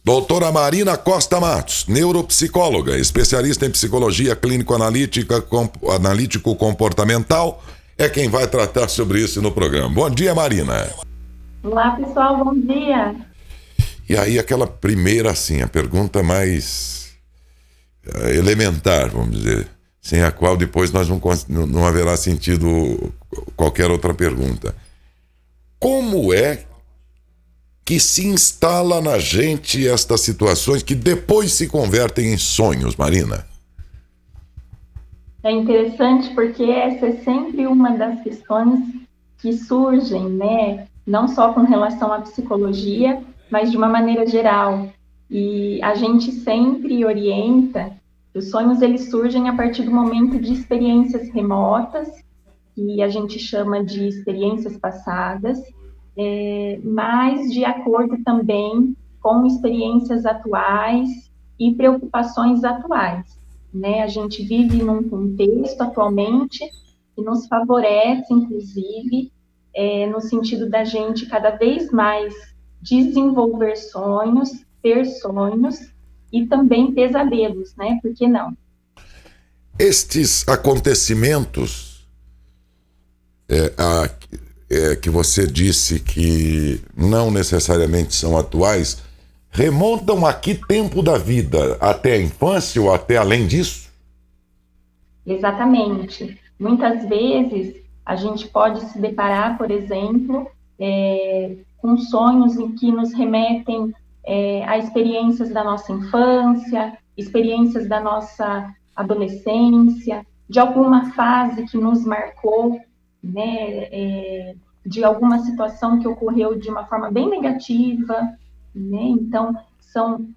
Doutora Marina Costa Matos, neuropsicóloga, especialista em psicologia analítico-comportamental, é quem vai tratar sobre isso no programa. Bom dia, Marina. Olá, pessoal, bom dia. E aí, aquela primeira, assim, a pergunta mais elementar, vamos dizer, sem a qual depois nós não haverá sentido qualquer outra pergunta. Como é que se instala na gente estas situações que depois se convertem em sonhos, Marina? É interessante porque essa é sempre uma das questões que surgem, né? Não só com relação à psicologia, mas de uma maneira geral. E a gente sempre orienta que os sonhos eles surgem a partir do momento de experiências remotas, que a gente chama de experiências passadas, mas de acordo também com experiências atuais e preocupações atuais, né? A gente vive num contexto atualmente que nos favorece, inclusive, no sentido da gente cada vez mais desenvolver sonhos, ter sonhos e também pesadelos, né? Por que não? Estes acontecimentos que você disse que não necessariamente são atuais, remontam a que tempo da vida? Até a infância ou até além disso? Exatamente. Muitas vezes a gente pode se deparar, por exemplo, com sonhos em que nos remetem a experiências da nossa infância, experiências da nossa adolescência, de alguma fase que nos marcou, né, de alguma situação que ocorreu de uma forma bem negativa, né? Então, são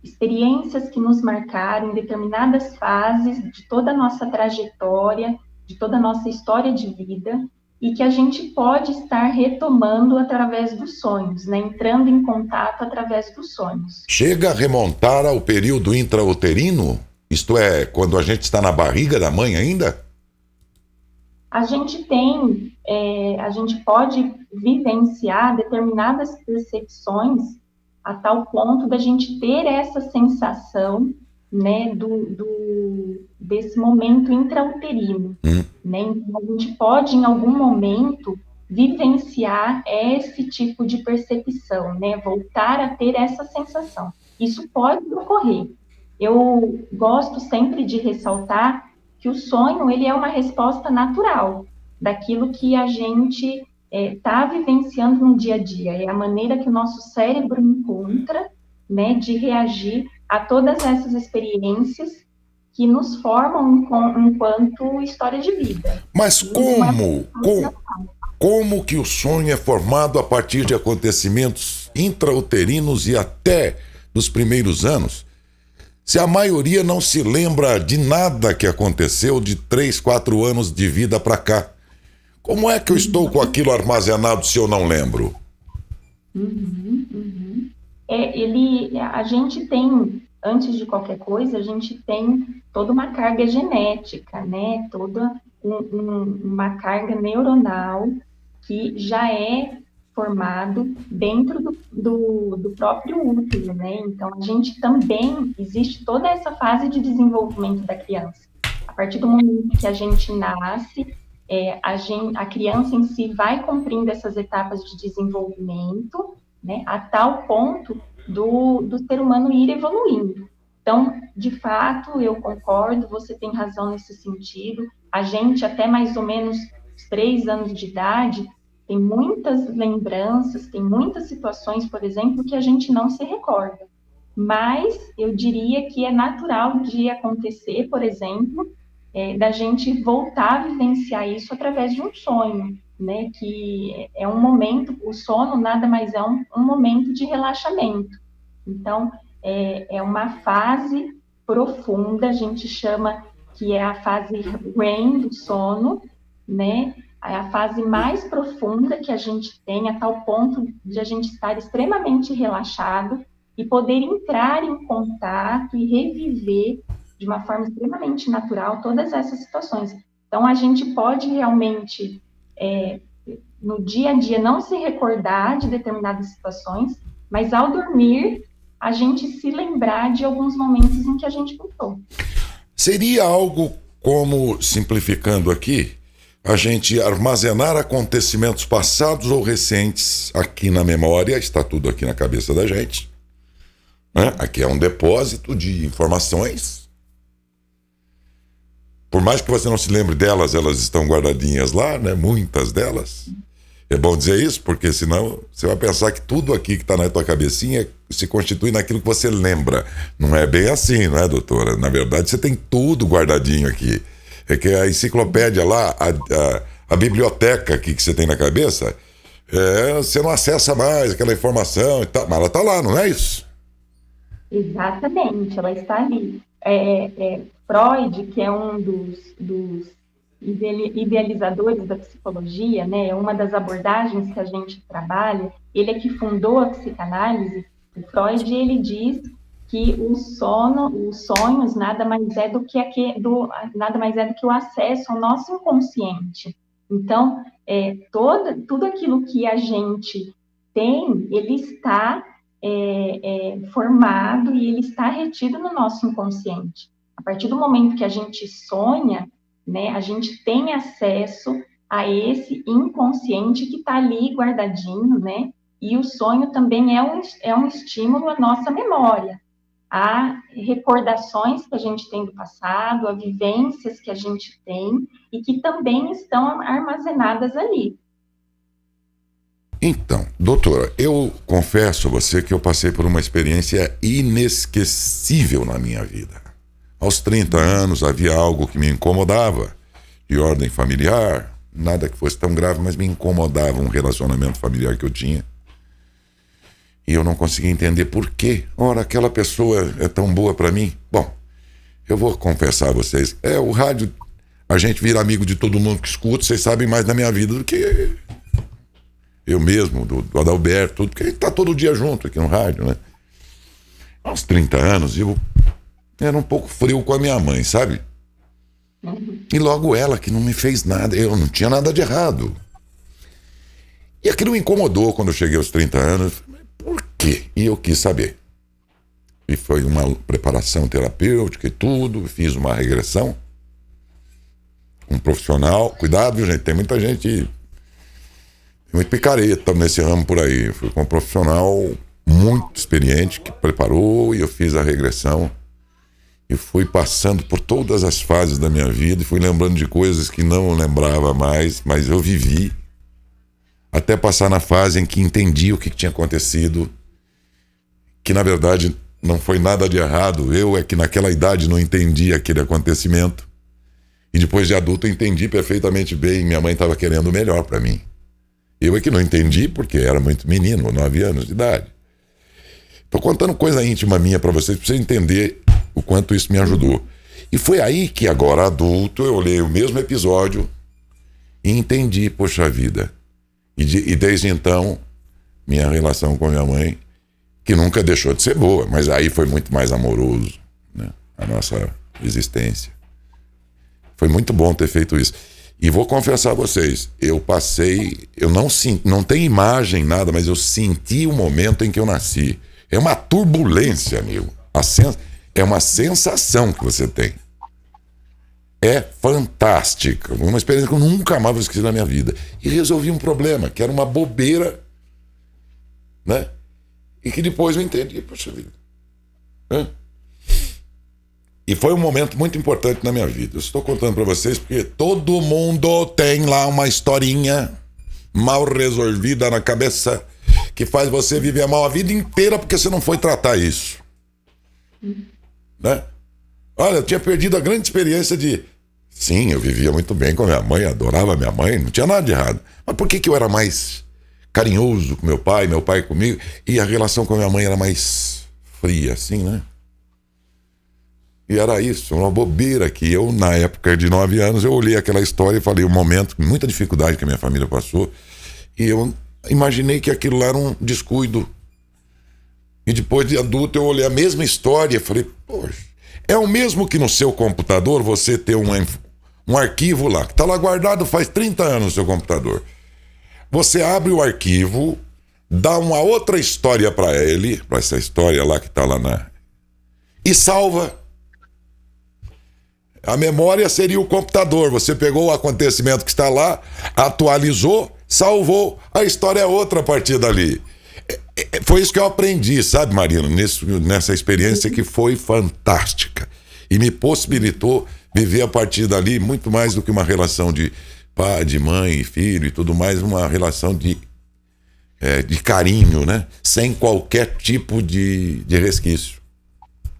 experiências que nos marcaram em determinadas fases de toda a nossa trajetória, de toda a nossa história de vida, e que a gente pode estar retomando através dos sonhos, né? Entrando em contato através dos sonhos. Chega a remontar ao período intrauterino? Isto é, quando a gente está na barriga da mãe ainda? A gente pode vivenciar determinadas percepções a tal ponto da gente ter essa sensação, né, desse momento intrauterino, né? Então, a gente pode, em algum momento, vivenciar esse tipo de percepção, né? Voltar a ter essa sensação. Isso pode ocorrer. Eu gosto sempre de ressaltar que o sonho, ele é uma resposta natural daquilo que a gente está vivenciando no dia a dia. É a maneira que o nosso cérebro encontra, né, de reagir a todas essas experiências que nos formam enquanto história de vida. Mas como que o sonho é formado a partir de acontecimentos intrauterinos e até dos primeiros anos? Se a maioria não se lembra de nada que aconteceu de 3, 4 anos de vida para cá, como é que eu estou com aquilo armazenado se eu não lembro? A gente tem, antes de qualquer coisa, a gente tem toda uma carga genética, né? Toda uma carga neuronal que já é formado dentro do próprio útero, né? Então, a gente também, existe toda essa fase de desenvolvimento da criança. A partir do momento que a gente nasce, a criança em si vai cumprindo essas etapas de desenvolvimento, né? A tal ponto do ser humano ir evoluindo. Então, de fato, eu concordo, você tem razão nesse sentido. A gente, até mais ou menos os 3 anos de idade, tem muitas lembranças, tem muitas situações, por exemplo, que a gente não se recorda. Mas eu diria que é natural de acontecer, por exemplo, da gente voltar a vivenciar isso através de um sonho, né? Que é um momento, o sono nada mais é um momento de relaxamento. Então, é uma fase profunda, a gente chama que é a fase REM do sono, né? É a fase mais profunda que a gente tem, a tal ponto de a gente estar extremamente relaxado e poder entrar em contato e reviver de uma forma extremamente natural todas essas situações. Então, a gente pode realmente, no dia a dia, não se recordar de determinadas situações, mas ao dormir, a gente se lembrar de alguns momentos em que a gente lutou. Seria algo como, simplificando aqui, a gente armazenar acontecimentos passados ou recentes aqui na memória, está tudo aqui na cabeça da gente, né? Aqui é um depósito de informações. Por mais que você não se lembre delas, elas estão guardadinhas lá, né? Muitas delas. É bom dizer isso, porque senão você vai pensar que tudo aqui que está na tua cabecinha se constitui naquilo que você lembra. Não é bem assim, não é, doutora? Na verdade, você tem tudo guardadinho aqui. É que a enciclopédia lá, a biblioteca aqui que você tem na cabeça, você não acessa mais aquela informação e tal, mas ela está lá, não é isso? Exatamente, ela está ali. Freud, que é um dos idealizadores da psicologia, né, é uma das abordagens que a gente trabalha, ele é que fundou a psicanálise. O Freud, ele diz que os sonhos nada mais é do que o acesso ao nosso inconsciente. Então, tudo aquilo que a gente tem, ele está formado e ele está retido no nosso inconsciente. A partir do momento que a gente sonha, né, a gente tem acesso a esse inconsciente que está ali guardadinho, né? E o sonho também é um estímulo à nossa memória, a recordações que a gente tem do passado, a vivências que a gente tem e que também estão armazenadas ali. Então, doutora, eu confesso a você que eu passei por uma experiência inesquecível na minha vida. Aos 30 anos havia algo que me incomodava, de ordem familiar, nada que fosse tão grave, mas me incomodava um relacionamento familiar que eu tinha. E eu não conseguia entender por quê. Ora, aquela pessoa é tão boa para mim. Bom, eu vou confessar a vocês, o rádio, a gente vira amigo de todo mundo que escuta, vocês sabem mais da minha vida do que eu mesmo, do Adalberto, tudo, porque a gente tá todo dia junto aqui no rádio, né? Aos 30 anos, eu era um pouco frio com a minha mãe, sabe? E logo ela, que não me fez nada, eu não tinha nada de errado. E aquilo me incomodou quando eu cheguei aos 30 anos. Por quê? E eu quis saber. E foi uma preparação terapêutica e tudo, fiz uma regressão. Um profissional, cuidado, viu, gente? Tem muita gente, muito picareta nesse ramo por aí. Fui com um profissional muito experiente que preparou e eu fiz a regressão. E fui passando por todas as fases da minha vida e fui lembrando de coisas que não lembrava mais, mas eu vivi até passar na fase em que entendi o que tinha acontecido, que na verdade não foi nada de errado. Eu é que naquela idade não entendi aquele acontecimento e depois de adulto eu entendi perfeitamente bem. Minha mãe estava querendo o melhor para mim. Eu é que não entendi porque era muito menino, 9 anos de idade. Estou contando coisa íntima minha para vocês entender o quanto isso me ajudou. E foi aí que agora adulto eu olhei o mesmo episódio e entendi, poxa vida. E desde então, minha relação com minha mãe, que nunca deixou de ser boa, mas aí foi muito mais amoroso, né? A nossa existência. Foi muito bom ter feito isso. E vou confessar a vocês, eu não tem imagem, nada, mas eu senti o momento em que eu nasci. É uma turbulência, amigo. É uma sensação que você tem. É fantástica. Uma experiência que eu nunca mais vou esquecer na minha vida. E resolvi um problema, que era uma bobeira, né? E que depois eu entendi, poxa vida. E foi um momento muito importante na minha vida. Eu estou contando para vocês porque todo mundo tem lá uma historinha mal resolvida na cabeça que faz você viver mal a vida inteira porque você não foi tratar isso. Né? Olha, eu tinha perdido a grande experiência de... Sim, eu vivia muito bem com a minha mãe, adorava a minha mãe, não tinha nada de errado. Mas por que eu era mais carinhoso com meu pai comigo, e a relação com a minha mãe era mais fria, assim, né? E era isso, uma bobeira que eu, na época de 9 anos, eu olhei aquela história e falei um momento, muita dificuldade que a minha família passou, e eu imaginei que aquilo lá era um descuido. E depois de adulto eu olhei a mesma história e falei, poxa, é o mesmo que no seu computador você ter um arquivo lá, que está lá guardado faz 30 anos no seu computador. Você abre o arquivo, dá uma outra história para ele, para essa história lá que está lá e salva. A memória seria o computador. Você pegou o acontecimento que está lá, atualizou, salvou, a história é outra a partir dali. Foi isso que eu aprendi, sabe, Marina, nessa experiência que foi fantástica. E me possibilitou viver a partir dali muito mais do que uma relação de pai, de mãe, filho e tudo mais, uma relação de carinho, né? Sem qualquer tipo de resquício.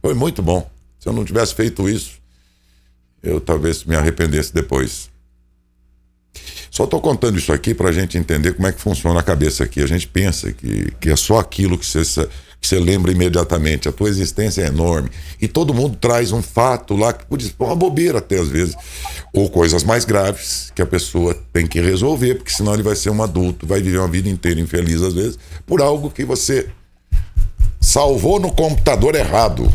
Foi muito bom. Se eu não tivesse feito isso, eu talvez me arrependesse depois. Só estou contando isso aqui para a gente entender como é que funciona a cabeça aqui. A gente pensa que é só aquilo que você lembra imediatamente. A tua existência é enorme. E todo mundo traz um fato lá que pode ser uma bobeira até às vezes. Ou coisas mais graves que a pessoa tem que resolver, porque senão ele vai ser um adulto, vai viver uma vida inteira infeliz às vezes, por algo que você salvou no computador errado.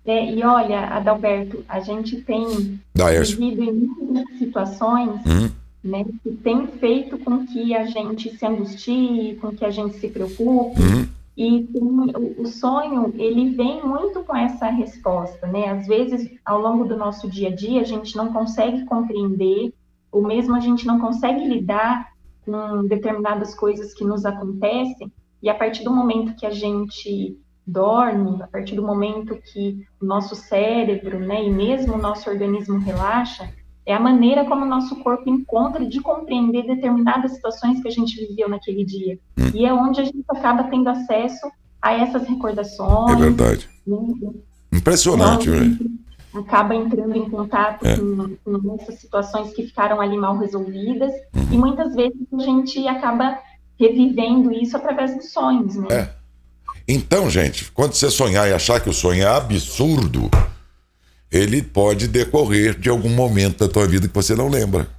E olha, Adalberto, a gente tem vivido em muitas situações, né, que tem feito com que a gente se angustie, com que a gente se preocupe, e o sonho, ele vem muito com essa resposta, né? Às vezes, ao longo do nosso dia a dia, a gente não consegue compreender, ou mesmo a gente não consegue lidar com determinadas coisas que nos acontecem, e a partir do momento que a gente dorme, a partir do momento que o nosso cérebro, né, e mesmo o nosso organismo relaxa, é a maneira como o nosso corpo encontra de compreender determinadas situações que a gente viveu naquele dia. E é onde a gente acaba tendo acesso a essas recordações. É verdade. Né? Impressionante, né? Acaba entrando em contato com essas situações que ficaram ali mal resolvidas, e muitas vezes a gente acaba revivendo isso através dos sonhos, né? Então, gente, quando você sonhar e achar que o sonho é absurdo, ele pode decorrer de algum momento da tua vida que você não lembra,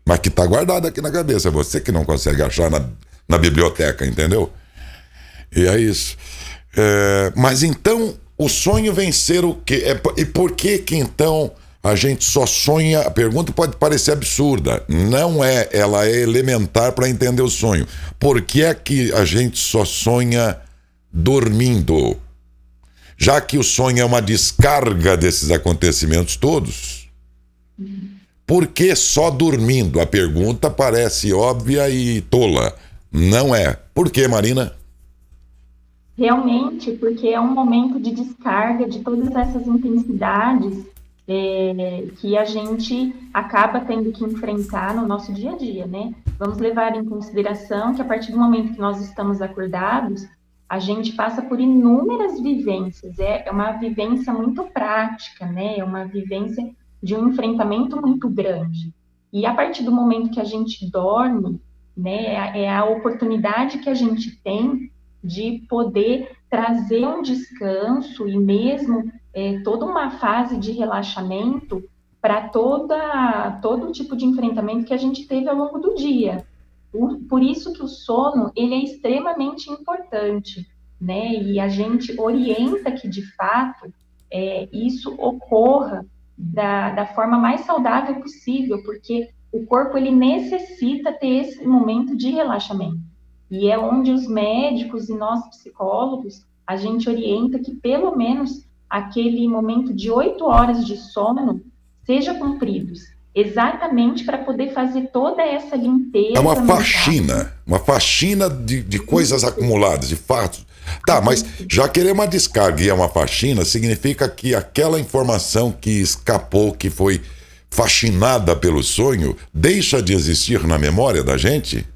mas que está guardado aqui na cabeça. Você que não consegue achar na biblioteca, entendeu? E é isso. Mas então, o sonho vem ser o quê? E por que então a gente só sonha? A pergunta pode parecer absurda. Não é, ela é elementar para entender o sonho. Por que é que a gente só sonha dormindo? Já que o sonho é uma descarga desses acontecimentos todos, por que só dormindo? A pergunta parece óbvia e tola. Não é. Por que, Marina? Realmente, porque é um momento de descarga de todas essas intensidades que a gente acaba tendo que enfrentar no nosso dia a dia, né? Vamos levar em consideração que a partir do momento que nós estamos acordados, a gente passa por inúmeras vivências, é uma vivência muito prática, né? É uma vivência de um enfrentamento muito grande. E a partir do momento que a gente dorme, né, é a oportunidade que a gente tem de poder trazer um descanso e mesmo toda uma fase de relaxamento para todo tipo de enfrentamento que a gente teve ao longo do dia. Por isso que o sono, ele é extremamente importante, né? E a gente orienta que, de fato, isso ocorra da forma mais saudável possível, porque o corpo, ele necessita ter esse momento de relaxamento. E é onde os médicos e nós psicólogos, a gente orienta que pelo menos aquele momento de 8 horas de sono seja cumpridos. Exatamente para poder fazer toda essa limpeza. É uma faxina de coisas acumuladas, de fatos. Tá, mas já querer uma descarga e é uma faxina, significa que aquela informação que escapou, que foi faxinada pelo sonho, deixa de existir na memória da gente?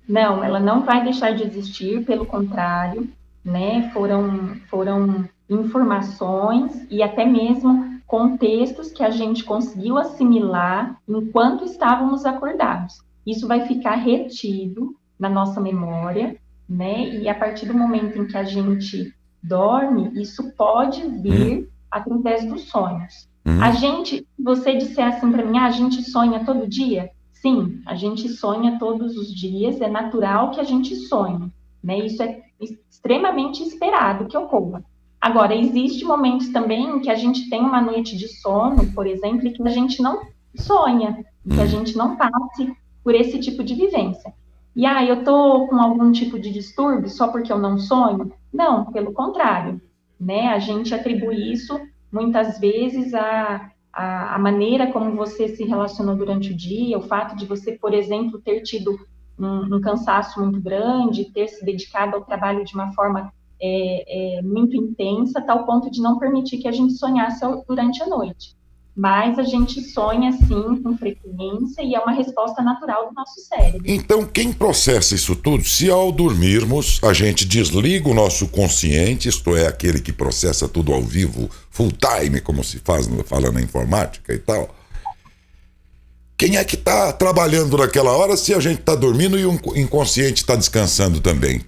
Não, ela não vai deixar de existir, pelo contrário, né? Foram informações e até mesmo contextos que a gente conseguiu assimilar enquanto estávamos acordados. Isso vai ficar retido na nossa memória, né? E a partir do momento em que a gente dorme, isso pode vir através dos sonhos. A gente, você disser assim para mim, a gente sonha todo dia? Sim, a gente sonha todos os dias, é natural que a gente sonhe, né? Isso é extremamente esperado que ocorra. Agora, existem momentos também em que a gente tem uma noite de sono, por exemplo, e que a gente não sonha, que a gente não passe por esse tipo de vivência. E eu tô com algum tipo de distúrbio só porque eu não sonho? Não, pelo contrário, né? A gente atribui isso muitas vezes à maneira como você se relacionou durante o dia, o fato de você, por exemplo, ter tido um cansaço muito grande, ter se dedicado ao trabalho de uma forma muito intensa, a tal ponto de não permitir que a gente sonhasse durante a noite. Mas a gente sonha, sim, com frequência e é uma resposta natural do nosso cérebro. Então, quem processa isso tudo, se ao dormirmos a gente desliga o nosso consciente, isto é, aquele que processa tudo ao vivo, full time, como se fala na informática e tal, quem é que está trabalhando naquela hora se a gente está dormindo e o inconsciente está descansando também?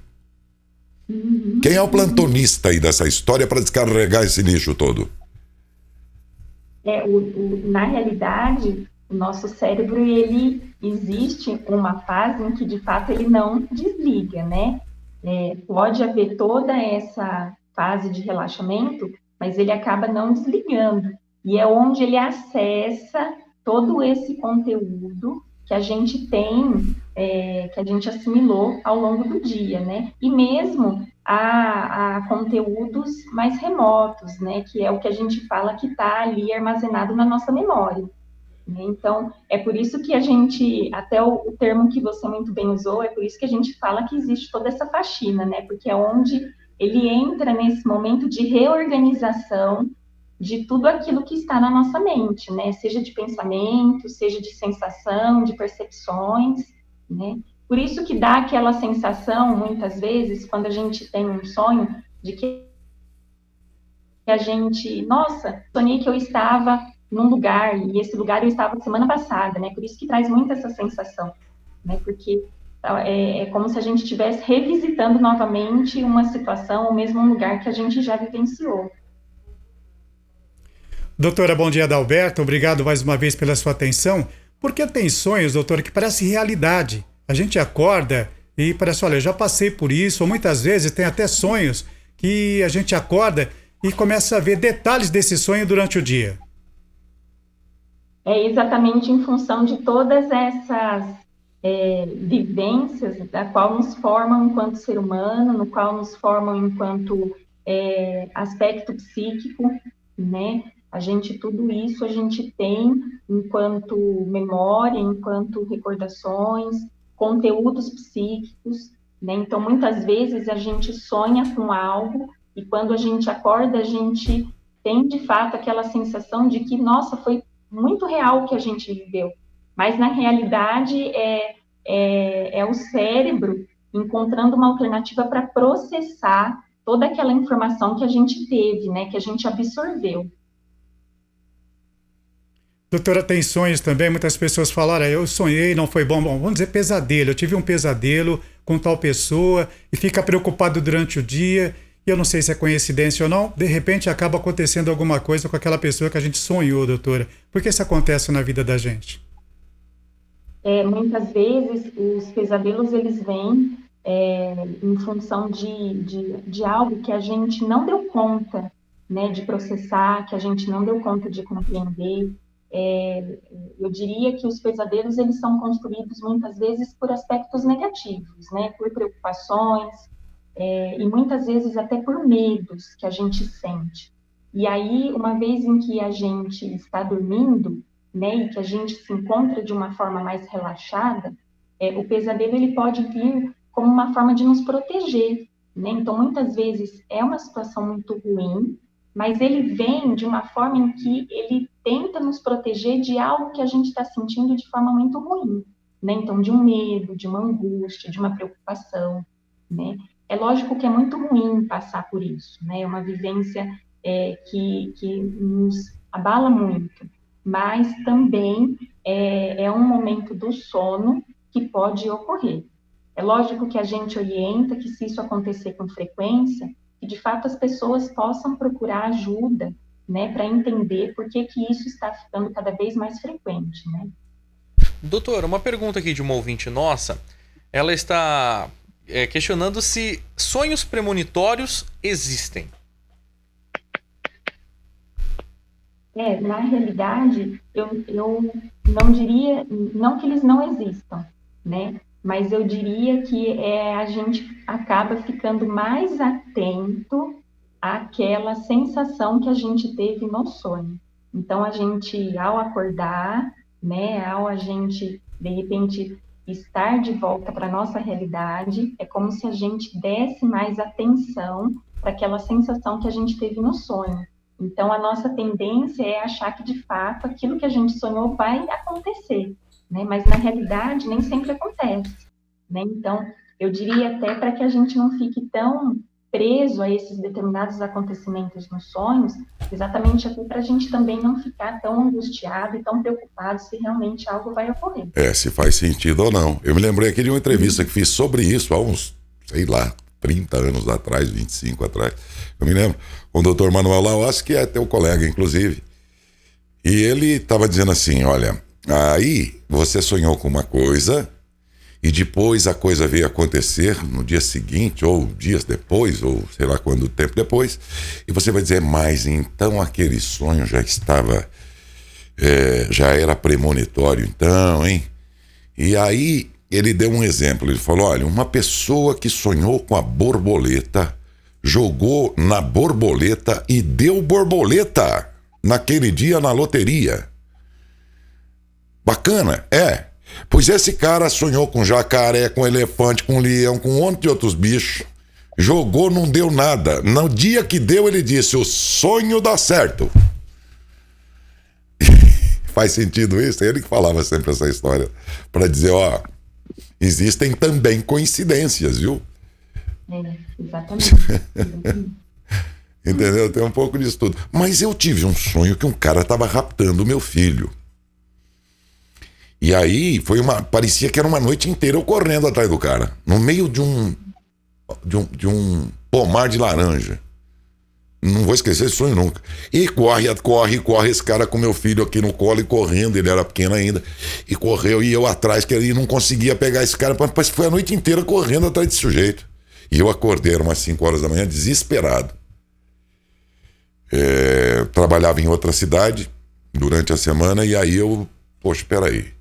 Quem é o plantonista aí dessa história para descarregar esse lixo todo? Na realidade, o nosso cérebro, ele existe uma fase em que, de fato, ele não desliga, né? Pode haver toda essa fase de relaxamento, mas ele acaba não desligando. E é onde ele acessa todo esse conteúdo que a gente tem, que a gente assimilou ao longo do dia, né? E mesmo a conteúdos mais remotos, né? Que é o que a gente fala que está ali armazenado na nossa memória. Né? Então, é por isso que a gente, até o termo que você muito bem usou, é por isso que a gente fala que existe toda essa faxina, né? Porque é onde ele entra nesse momento de reorganização de tudo aquilo que está na nossa mente, né? Seja de pensamento, seja de sensação, de percepções, né? Por isso que dá aquela sensação, muitas vezes, quando a gente tem um sonho, de que a gente, nossa, sonhei que eu estava num lugar, e esse lugar eu estava semana passada, né? Por isso que traz muito essa sensação, né? Porque é como se a gente estivesse revisitando novamente uma situação, ou mesmo um lugar que a gente já vivenciou. Doutora, bom dia, Adalberto. Obrigado mais uma vez pela sua atenção. Porque tem sonhos, doutora, que parece realidade. A gente acorda e parece, olha, eu já passei por isso, ou muitas vezes tem até sonhos que a gente acorda e começa a ver detalhes desse sonho durante o dia. É exatamente em função de todas essas vivências da qual nos formam enquanto ser humano, no qual nos formam enquanto aspecto psíquico, né? Tudo isso a gente tem enquanto memória, enquanto recordações, conteúdos psíquicos, né? Então, muitas vezes a gente sonha com algo e quando a gente acorda, a gente tem de fato aquela sensação de que, nossa, foi muito real o que a gente viveu. Mas, na realidade, é o cérebro encontrando uma alternativa para processar toda aquela informação que a gente teve, né, que a gente absorveu. Doutora, tem sonhos também, muitas pessoas falam, olha, eu sonhei, não foi bom, vamos dizer pesadelo, eu tive um pesadelo com tal pessoa e fica preocupado durante o dia, e eu não sei se é coincidência ou não, de repente acaba acontecendo alguma coisa com aquela pessoa que a gente sonhou, doutora. Por que isso acontece na vida da gente? Muitas vezes os pesadelos eles vêm em função de algo que a gente não deu conta, né, de processar, que a gente não deu conta de compreender. Eu diria que os pesadelos eles são construídos muitas vezes por aspectos negativos, né, por preocupações e muitas vezes até por medos que a gente sente. E aí, uma vez em que a gente está dormindo, né, e que a gente se encontra de uma forma mais relaxada, o pesadelo ele pode vir como uma forma de nos proteger, né? Então, muitas vezes é uma situação muito ruim, mas ele vem de uma forma em que ele tenta nos proteger de algo que a gente está sentindo de forma muito ruim, né? Então, de um medo, de uma angústia, de uma preocupação, né? É lógico que é muito ruim passar por isso, né? É uma vivência que nos abala muito, mas também é um momento do sono que pode ocorrer. É lógico que a gente orienta que se isso acontecer com frequência, que de fato as pessoas possam procurar ajuda, né, para entender por que isso está ficando cada vez mais frequente, né? Doutora, uma pergunta aqui de uma ouvinte nossa, ela está questionando se sonhos premonitórios existem. Na realidade, eu não diria, não que eles não existam, né? mas eu diria que a gente acaba ficando mais atento àquela sensação que a gente teve no sonho. Então, a gente, ao acordar, né, ao a gente, de repente, estar de volta para a nossa realidade, é como se a gente desse mais atenção para aquela sensação que a gente teve no sonho. Então, a nossa tendência é achar que, de fato, aquilo que a gente sonhou vai acontecer, né? Mas, na realidade, nem sempre acontece, né? Então, eu diria até para que a gente não fique tão preso a esses determinados acontecimentos nos sonhos, exatamente aqui para a gente também não ficar tão angustiado e tão preocupado se realmente algo vai ocorrer. Se faz sentido ou não. Eu me lembrei aqui de uma entrevista que fiz sobre isso há uns, 30 anos atrás, 25 atrás. Eu me lembro, com o doutor Manuel Laos, que é teu colega, inclusive. E ele estava dizendo assim, olha, aí você sonhou com uma coisa e depois a coisa veio acontecer no dia seguinte, ou dias depois, ou sei lá quanto tempo depois, e você vai dizer, mas então aquele sonho já estava, já era premonitório então, hein? E aí ele deu um exemplo, ele falou, olha, uma pessoa que sonhou com a borboleta, jogou na borboleta e deu borboleta naquele dia na loteria. Bacana, Pois esse cara sonhou com jacaré, com elefante, com leão, com um monte de outros bichos. Jogou, não deu nada. No dia que deu, ele disse, o sonho dá certo. Faz sentido isso? Ele que falava sempre essa história. Para dizer, existem também coincidências, viu? Exatamente. Entendeu? Tem um pouco disso tudo. Mas eu tive um sonho que um cara estava raptando o meu filho. E aí parecia que era uma noite inteira eu correndo atrás do cara, no meio de um pomar de laranja. Não vou esquecer esse sonho nunca. E corre esse cara com meu filho aqui no colo e correndo, ele era pequeno ainda. E correu, e eu atrás, que ele não conseguia pegar esse cara, mas foi a noite inteira correndo atrás desse sujeito. E eu acordei, era umas 5 horas da manhã, desesperado. Trabalhava em outra cidade durante a semana, e aí poxa, peraí.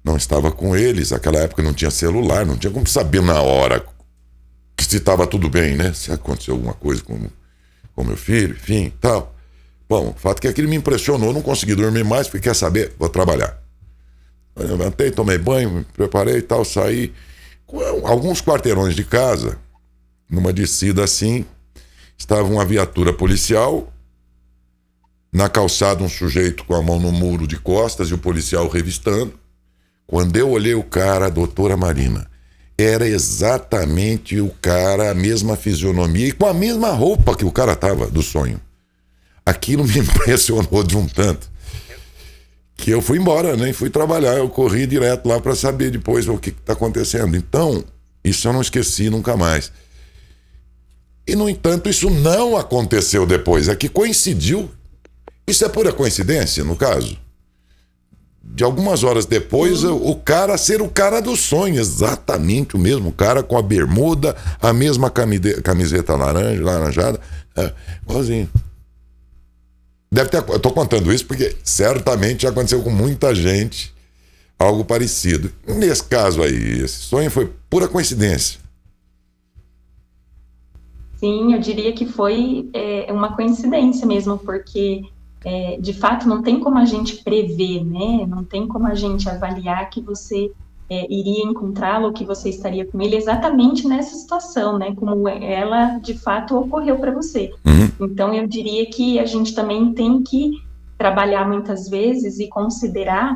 Não estava com eles, naquela época não tinha celular, não tinha como saber na hora que se estava tudo bem, né? Se aconteceu alguma coisa com meu filho, enfim, tal. Bom, o fato é que aquilo me impressionou, não consegui dormir mais, porque quer saber, vou trabalhar. Eu levantei, tomei banho, me preparei e tal, saí. Alguns quarteirões de casa, numa descida assim, estava uma viatura policial, na calçada um sujeito com a mão no muro de costas e o policial revistando. Quando eu olhei o cara, a doutora Marina, era exatamente o cara, a mesma fisionomia e com a mesma roupa que o cara tava do sonho. Aquilo me impressionou de um tanto que eu fui embora, nem fui trabalhar, eu corri direto lá para saber depois o que tá acontecendo. Então, isso eu não esqueci nunca mais. E, no entanto, isso não aconteceu depois, é que coincidiu. Isso é pura coincidência, no caso? De algumas horas depois, o cara ser o cara do sonho, exatamente o mesmo cara, com a bermuda, a mesma camiseta laranjada, igualzinho. Eu tô contando isso porque certamente já aconteceu com muita gente algo parecido. Nesse caso aí, esse sonho foi pura coincidência. Sim, eu diria que foi uma coincidência mesmo, porque de fato não tem como a gente prever, né? Não tem como a gente avaliar que você iria encontrá-lo, que você estaria com ele exatamente nessa situação, né? Como ela de fato ocorreu para você. Então eu diria que a gente também tem que trabalhar muitas vezes e considerar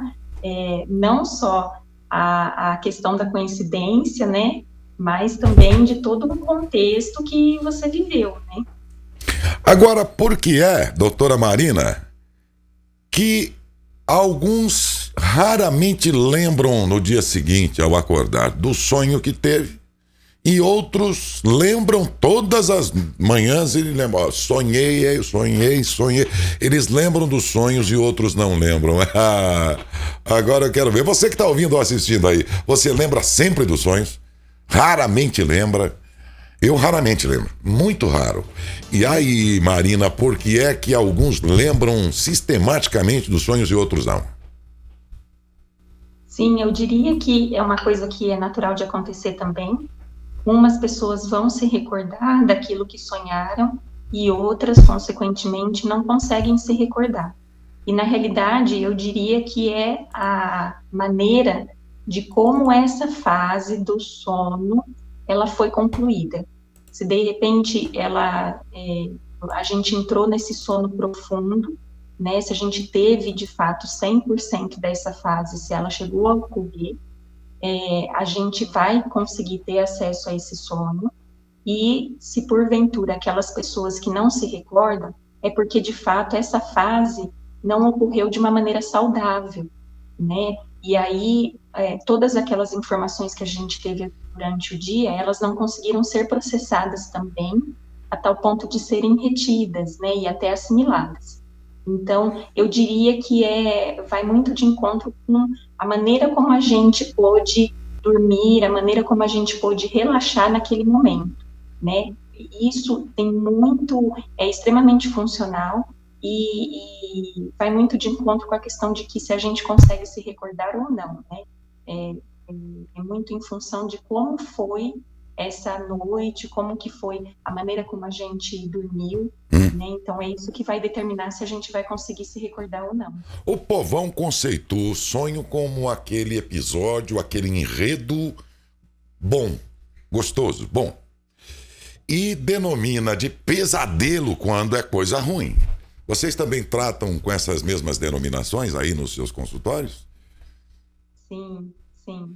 não só a questão da coincidência, né? Mas também de todo o contexto que você viveu, né? Agora, por que doutora Marina, que alguns raramente lembram no dia seguinte, ao acordar, do sonho que teve, e outros lembram todas as manhãs, ele lembra, sonhei. Eles lembram dos sonhos e outros não lembram. Agora eu quero ver, você que está ouvindo ou assistindo aí, você lembra sempre dos sonhos? Raramente lembra? Eu raramente lembro, muito raro. E aí, Marina, por que é que alguns lembram sistematicamente dos sonhos e outros não? Sim, eu diria que é uma coisa que é natural de acontecer também. Umas pessoas vão se recordar daquilo que sonharam e outras, consequentemente, não conseguem se recordar. E, na realidade, eu diria que é a maneira de como essa fase do sono ela foi concluída. Se, de repente, a gente entrou nesse sono profundo, né? Se a gente teve, de fato, 100% dessa fase, se ela chegou a ocorrer, a gente vai conseguir ter acesso a esse sono. E se porventura aquelas pessoas que não se recordam, é porque de fato essa fase não ocorreu de uma maneira saudável, né? E aí todas aquelas informações que a gente teve durante o dia, elas não conseguiram ser processadas também a tal ponto de serem retidas, né? E até assimiladas. Então, eu diria que vai muito de encontro com a maneira como a gente pôde dormir, a maneira como a gente pôde relaxar naquele momento, né? Isso é extremamente funcional e vai muito de encontro com a questão de que se a gente consegue se recordar ou não, né? É muito em função de como foi essa noite, como que foi a maneira como a gente dormiu, né? Então é isso que vai determinar se a gente vai conseguir se recordar ou não. O povão conceitua o sonho como aquele episódio, aquele enredo bom, gostoso, bom. E denomina de pesadelo quando é coisa ruim. Vocês também tratam com essas mesmas denominações aí nos seus consultórios? Sim, sim.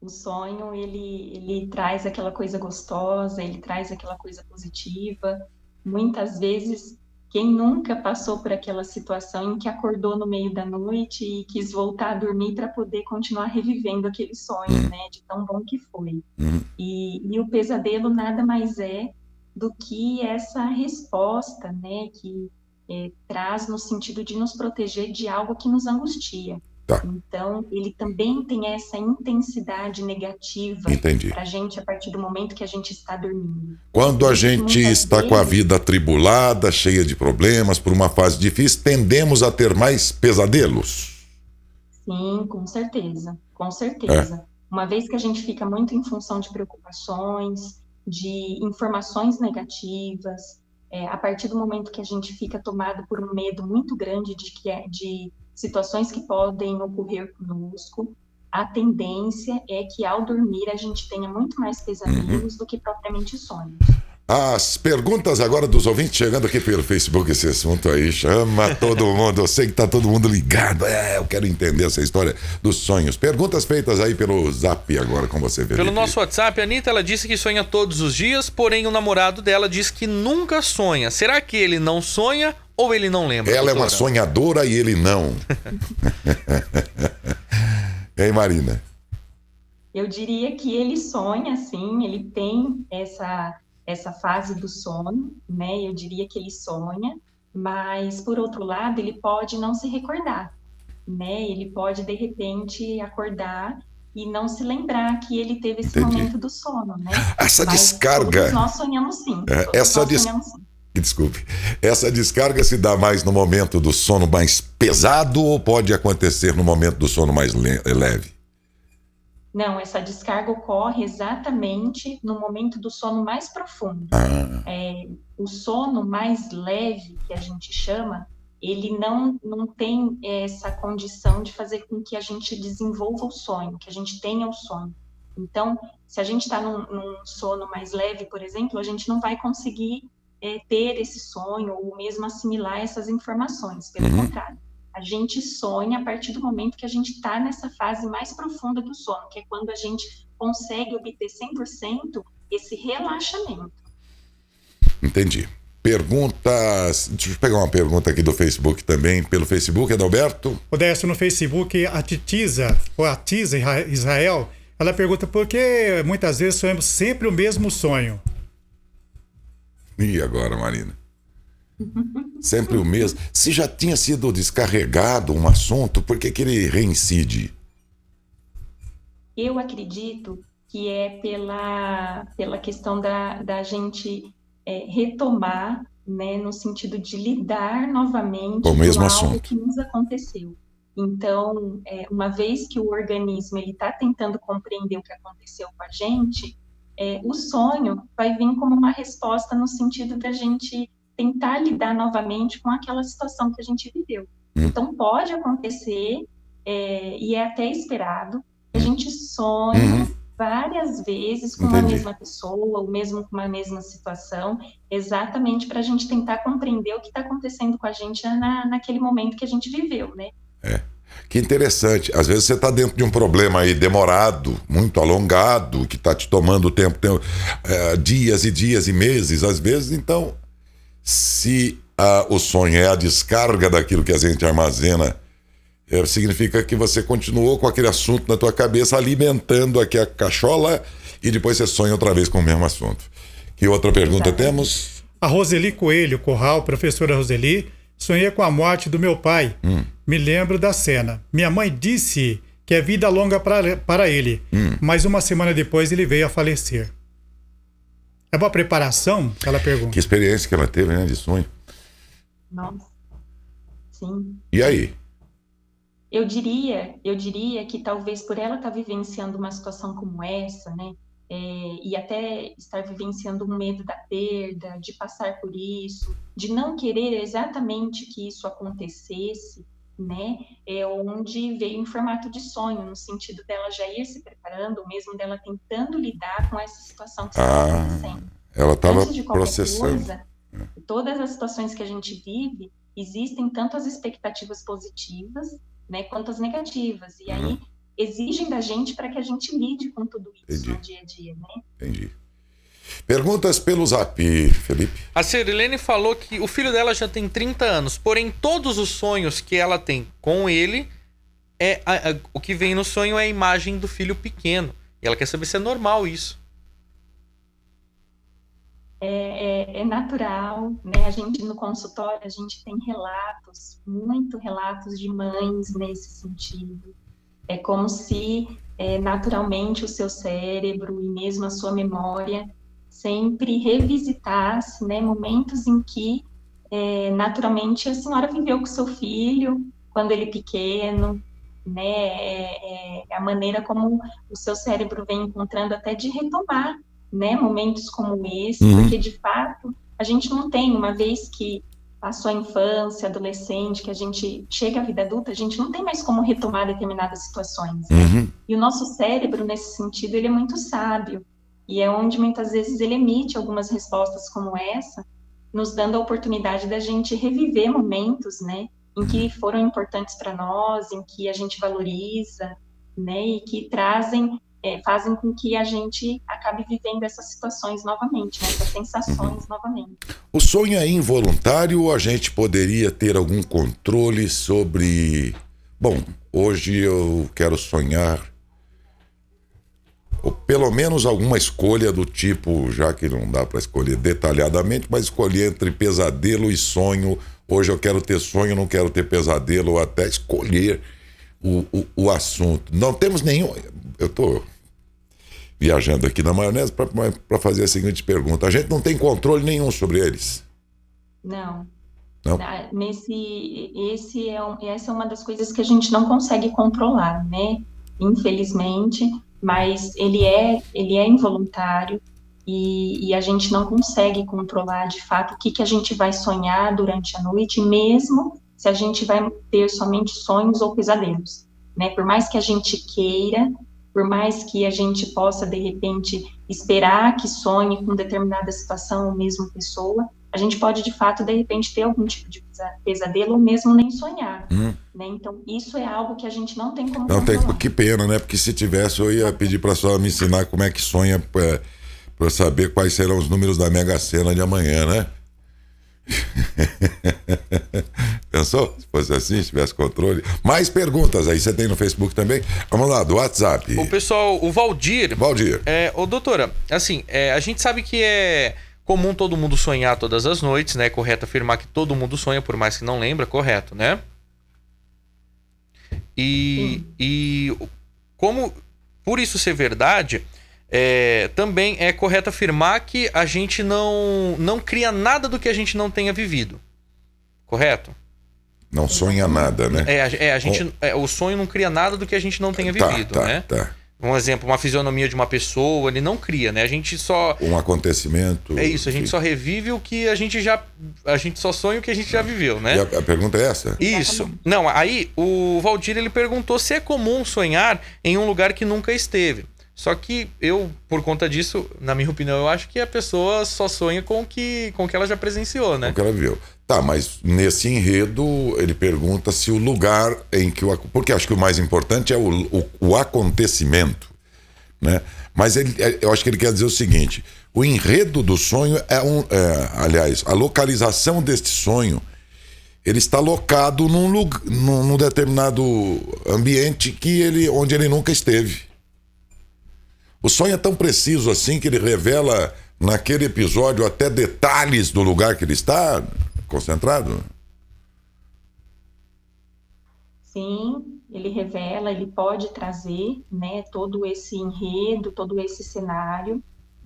O sonho, ele traz aquela coisa gostosa, ele traz aquela coisa positiva. Muitas vezes, quem nunca passou por aquela situação em que acordou no meio da noite e quis voltar a dormir para poder continuar revivendo aquele sonho, né, de tão bom que foi. E o pesadelo nada mais é do que essa resposta, né, que traz no sentido de nos proteger de algo que nos angustia. Tá. Então, ele também tem essa intensidade negativa para a gente a partir do momento que a gente está dormindo. Quando a gente está com a vida atribulada, cheia de problemas, por uma fase difícil, tendemos a ter mais pesadelos? Sim, com certeza, com certeza. Uma vez que a gente fica muito em função de preocupações, de informações negativas, a partir do momento que a gente fica tomado por um medo muito grande de situações que podem ocorrer conosco, a tendência é que ao dormir a gente tenha muito mais pesadelos do que propriamente sonhos. As perguntas agora dos ouvintes chegando aqui pelo Facebook, esse assunto aí chama todo mundo. Eu sei que tá todo mundo ligado. Eu quero entender essa história dos sonhos. Perguntas feitas aí pelo Zap agora com você, Felipe. Pelo nosso WhatsApp, a Anitta, ela disse que sonha todos os dias, porém o namorado dela diz que nunca sonha. Será que ele não sonha ou ele não lembra? Ela é uma sonhadora e ele não. Hein, Marina? Eu diria que ele sonha, sim, ele tem essa fase do sono, né? Eu diria que ele sonha, mas, por outro lado, ele pode não se recordar, né? Ele pode, de repente, acordar e não se lembrar que ele teve esse momento do sono, né? Essa mas descarga... todos nós sonhamos sim. Desculpe. Essa descarga se dá mais no momento do sono mais pesado ou pode acontecer no momento do sono mais leve? Não, essa descarga ocorre exatamente no momento do sono mais profundo. O sono mais leve, que a gente chama, ele não tem essa condição de fazer com que a gente desenvolva o sonho, que a gente tenha o sonho. Então, se a gente está num sono mais leve, por exemplo, a gente não vai conseguir ter esse sonho ou mesmo assimilar essas informações. Pelo contrário, a gente sonha a partir do momento que a gente está nessa fase mais profunda do sono, que é quando a gente consegue obter 100% esse relaxamento. Entendi. Perguntas... Deixa eu pegar uma pergunta aqui do Facebook também. Pelo Facebook, Adalberto? Odécio, no Facebook, a Tisa Israel, ela pergunta por que muitas vezes sonhamos sempre o mesmo sonho. E agora, Marina? Sempre o mesmo. Se já tinha sido descarregado um assunto, por que ele reincide? Eu acredito que é pela questão da gente retomar, né, no sentido de lidar novamente com o mesmo com assunto algo que nos aconteceu. Então, uma vez que o organismo está tentando compreender o que aconteceu com a gente, o sonho vai vir como uma resposta no sentido da gente tentar lidar novamente com aquela situação que a gente viveu. Então, pode acontecer, e é até esperado, que a gente sonhe várias vezes com a mesma pessoa, ou mesmo com uma mesma situação, exatamente para a gente tentar compreender o que está acontecendo com a gente naquele momento que a gente viveu, né? Que interessante. Às vezes você está dentro de um problema aí demorado, muito alongado, que está te tomando tempo, dias e dias e meses, às vezes. Então, se o sonho é a descarga daquilo que a gente armazena, significa que você continuou com aquele assunto na tua cabeça, alimentando aqui a cachola, e depois você sonha outra vez com o mesmo assunto. Que outra pergunta temos? A Roseli Coelho, Corral, professora Roseli. Sonhei com a morte do meu pai. Me lembro da cena. Minha mãe disse que é vida longa para ele, mas uma semana depois ele veio a falecer. É uma preparação? Ela pergunta. Que experiência que ela teve, né, de sonho. Nossa, sim. E aí? Eu diria que talvez por ela estar vivenciando uma situação como essa, né, e até estar vivenciando um medo da perda, de passar por isso, de não querer exatamente que isso acontecesse, né, é onde veio em formato de sonho, no sentido dela já ir se preparando, ou mesmo dela tentando lidar com essa situação que está acontecendo. Ela estava processando. Coisa, todas as situações que a gente vive, existem tanto as expectativas positivas, né, quanto as negativas, e aí exigem da gente para que a gente lide com tudo isso no dia a dia, né? Entendi. Perguntas pelo Zap, Felipe. A Cirilene falou que o filho dela já tem 30 anos, porém todos os sonhos que ela tem com ele, o que vem no sonho é a imagem do filho pequeno. E ela quer saber se é normal isso. É natural, né? A gente no consultório, a gente tem relatos de mães nesse sentido. É como se naturalmente o seu cérebro e mesmo a sua memória sempre revisitasse, né, momentos em que naturalmente a senhora viveu com seu filho quando ele pequeno, né? A maneira como o seu cérebro vem encontrando até de retomar, né, momentos como esse, porque de fato a gente não tem, uma vez que passou a infância, adolescente, que a gente chega à vida adulta, a gente não tem mais como retomar determinadas situações. Né? E o nosso cérebro, nesse sentido, ele é muito sábio, e é onde muitas vezes ele emite algumas respostas como essa, nos dando a oportunidade da gente reviver momentos, né, em que foram importantes para nós, em que a gente valoriza, né, e que fazem com que a gente acabe vivendo essas situações novamente, né? Essas sensações novamente. O sonho é involuntário ou a gente poderia ter algum controle sobre... Bom, hoje eu quero sonhar, ou pelo menos alguma escolha do tipo, já que não dá para escolher detalhadamente, mas escolher entre pesadelo e sonho. Hoje eu quero ter sonho, não quero ter pesadelo, ou até escolher o assunto. Não temos nenhum... Eu estou viajando aqui na maionese para fazer a seguinte pergunta. A gente não tem controle nenhum sobre eles? Não. Não? Essa é uma das coisas que a gente não consegue controlar, né? Infelizmente, mas ele é involuntário e a gente não consegue controlar, de fato, o que a gente vai sonhar durante a noite, mesmo se a gente vai ter somente sonhos ou pesadelos, né? Por mais que a gente queira, por mais que a gente possa, de repente, esperar que sonhe com determinada situação ou mesmo pessoa, a gente pode, de fato, de repente, ter algum tipo de pesadelo ou mesmo nem sonhar. Né? Então, isso é algo que a gente não tem como controlar. Que pena, né? Porque se tivesse, eu ia pedir para a senhora me ensinar como é que sonha para saber quais serão os números da Mega Sena de amanhã, né? Pensou? Se fosse assim, se tivesse controle. Mais perguntas aí, você tem no Facebook também? Vamos lá, do WhatsApp. O pessoal, o Valdir. Doutora, assim, a gente sabe que é comum todo mundo sonhar todas as noites, né? É correto afirmar que todo mundo sonha, por mais que não lembra, correto, né? E como por isso ser verdade, também é correto afirmar que a gente não cria nada do que a gente não tenha vivido. Correto? Não sonha nada, né? A gente, o sonho não cria nada do que a gente não tenha vivido, né? Um exemplo, uma fisionomia de uma pessoa, ele não cria, né? A gente só... Um acontecimento... É isso, a gente só revive o que a gente já... A gente só sonha o que a gente já viveu, né? E a pergunta é essa? Isso. Não, aí o Valdir, ele perguntou se é comum sonhar em um lugar que nunca esteve. Só que eu, por conta disso, na minha opinião, eu acho que a pessoa só sonha com o que ela já presenciou, né? Com o que ela viveu. Tá, mas nesse enredo ele pergunta se o lugar em que porque acho que o mais importante é o acontecimento, né? Mas eu acho que ele quer dizer o seguinte: o enredo do sonho aliás, a localização deste sonho, ele está locado num determinado ambiente onde ele nunca esteve. O sonho é tão preciso assim que ele revela naquele episódio até detalhes do lugar que ele está concentrado? Sim, ele revela, ele pode trazer, né, todo esse enredo, todo esse cenário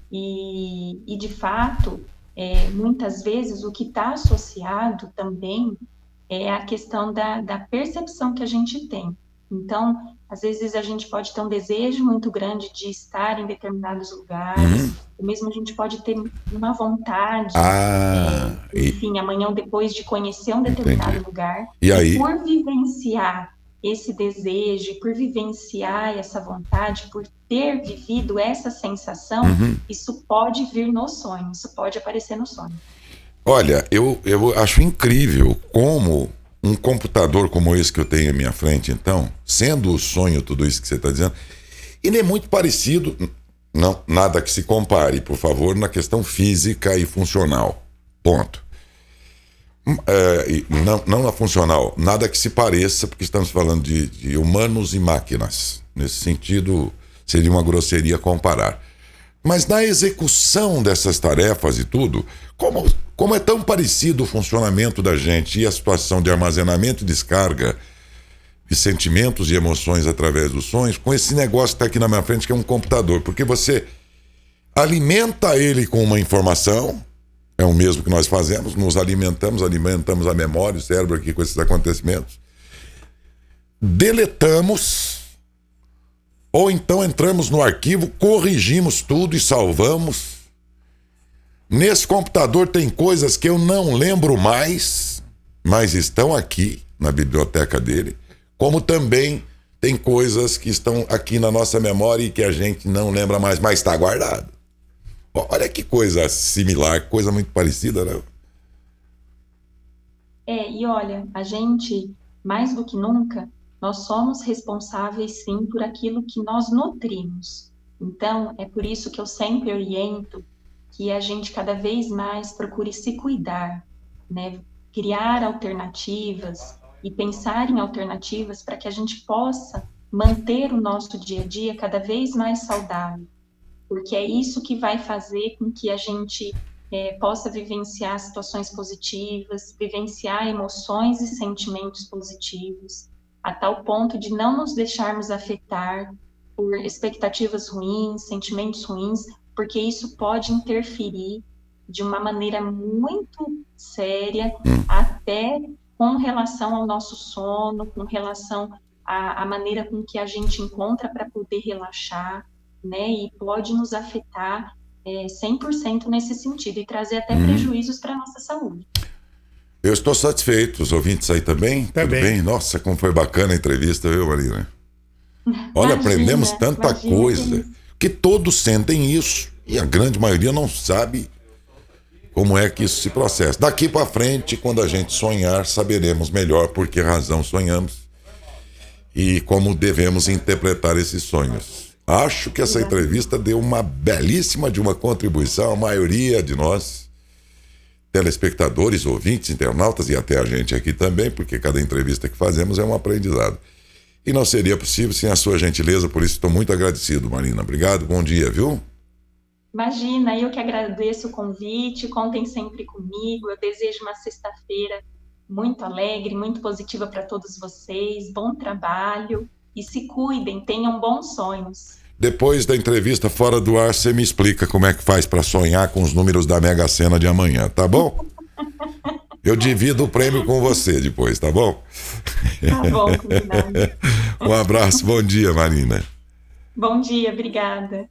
e de fato, muitas vezes o que está associado também é a questão da percepção que a gente tem. Então, às vezes a gente pode ter um desejo muito grande de estar em determinados lugares, ou mesmo a gente pode ter uma vontade, enfim, amanhã ou depois de conhecer um determinado lugar. E aí? Por vivenciar esse desejo, por vivenciar essa vontade, por ter vivido essa sensação, isso pode vir no sonho, isso pode aparecer no sonho. Olha, eu acho incrível como um computador como esse que eu tenho à minha frente, então, sendo o sonho tudo isso que você está dizendo, ele é muito parecido, não, nada que se compare, por favor, na questão física e funcional, ponto. Não na funcional, nada que se pareça, porque estamos falando de humanos e máquinas. Nesse sentido, seria uma grosseria comparar. Mas na execução dessas tarefas e tudo, como é tão parecido o funcionamento da gente e a situação de armazenamento e descarga de sentimentos e emoções através dos sonhos, com esse negócio que está aqui na minha frente, que é um computador. Porque você alimenta ele com uma informação, é o mesmo que nós fazemos, nos alimentamos a memória, o cérebro aqui com esses acontecimentos, deletamos, ou então entramos no arquivo, corrigimos tudo e salvamos. Nesse computador tem coisas que eu não lembro mais, mas estão aqui na biblioteca dele, como também tem coisas que estão aqui na nossa memória e que a gente não lembra mais, mas está guardado. Olha que coisa similar, coisa muito parecida, né? E olha, a gente, mais do que nunca, nós somos responsáveis, sim, por aquilo que nós nutrimos. Então, é por isso que eu sempre oriento que a gente cada vez mais procure se cuidar, né? Criar alternativas e pensar em alternativas para que a gente possa manter o nosso dia a dia cada vez mais saudável. Porque é isso que vai fazer com que a gente possa vivenciar situações positivas, vivenciar emoções e sentimentos positivos, a tal ponto de não nos deixarmos afetar por expectativas ruins, sentimentos ruins, porque isso pode interferir de uma maneira muito séria, até com relação ao nosso sono, com relação à maneira com que a gente encontra para poder relaxar, né? E pode nos afetar 100% nesse sentido e trazer até prejuízos para a nossa saúde. Eu estou satisfeito. Os ouvintes aí também? Tudo bem? Nossa, como foi bacana a entrevista, viu, Marina? Olha, aprendemos tanta coisa, que todos sentem isso e a grande maioria não sabe como é que isso se processa. Daqui para frente, quando a gente sonhar, saberemos melhor por que razão sonhamos e como devemos interpretar esses sonhos. Acho que essa entrevista deu uma belíssima de uma contribuição à maioria de nós, telespectadores, ouvintes, internautas e até a gente aqui também, porque cada entrevista que fazemos é um aprendizado. E não seria possível sem a sua gentileza, por isso estou muito agradecido, Marina. Obrigado, bom dia, viu? Imagina, eu que agradeço o convite, contem sempre comigo, eu desejo uma sexta-feira muito alegre, muito positiva para todos vocês, bom trabalho. E se cuidem, tenham bons sonhos. Depois da entrevista fora do ar, você me explica como é que faz para sonhar com os números da Mega Sena de amanhã, tá bom? Eu divido o prêmio com você depois, tá bom? Tá bom, combinado. Um abraço, bom dia, Marina. Bom dia, obrigada.